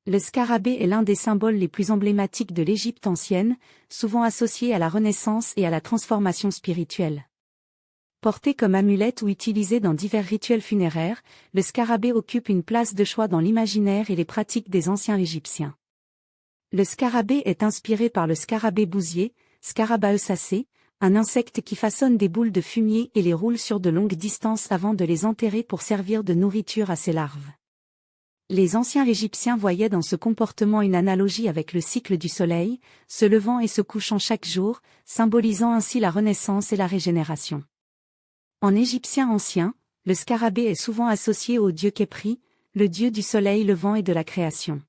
Le scarabée est l'un des symboles les plus emblématiques de l'Égypte ancienne, souvent associé à la Renaissance et à la transformation spirituelle. Porté comme amulette ou utilisé dans divers rituels funéraires, le scarabée occupe une place de choix dans l'imaginaire et les pratiques des anciens Égyptiens. Le scarabée est inspiré par le scarabée bousier, Scarabaeus acé, un insecte qui façonne des boules de fumier et les roule sur de longues distances avant de les enterrer pour servir de nourriture à ses larves. Les anciens Égyptiens voyaient dans ce comportement une analogie avec le cycle du soleil, se levant et se couchant chaque jour, symbolisant ainsi la renaissance et la régénération. En égyptien ancien, le scarabée est souvent associé au dieu Khépri, le dieu du soleil levant et de la création.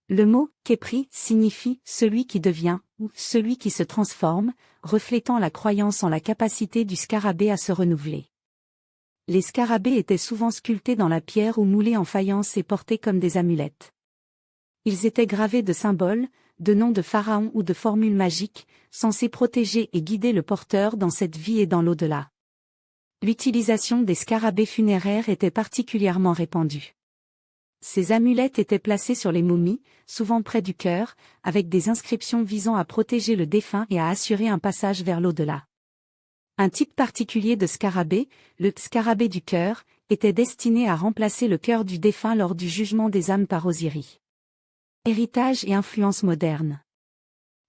Le mot « Khépri » signifie « celui qui devient » ou « celui qui se transforme », reflétant la croyance en la capacité du scarabée à se renouveler. Les scarabées étaient souvent sculptés dans la pierre ou moulés en faïence et portés comme des amulettes. Ils étaient gravés de symboles, de noms de pharaons ou de formules magiques, censés protéger et guider le porteur dans cette vie et dans l'au-delà. L'utilisation des scarabées funéraires était particulièrement répandue. Ces amulettes étaient placées sur les momies, souvent près du cœur, avec des inscriptions visant à protéger le défunt et à assurer un passage vers l'au-delà. Un type particulier de scarabée, le scarabée du cœur, était destiné à remplacer le cœur du défunt lors du jugement des âmes par Osiris. Héritage et influence moderne.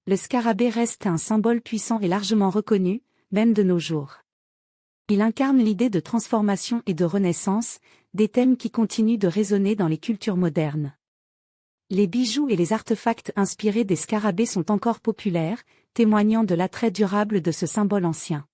Le scarabée reste un symbole puissant et largement reconnu, même de nos jours. Il incarne l'idée de transformation et de renaissance, des thèmes qui continuent de résonner dans les cultures modernes. Les bijoux et les artefacts inspirés des scarabées sont encore populaires, témoignant de l'attrait durable de ce symbole ancien.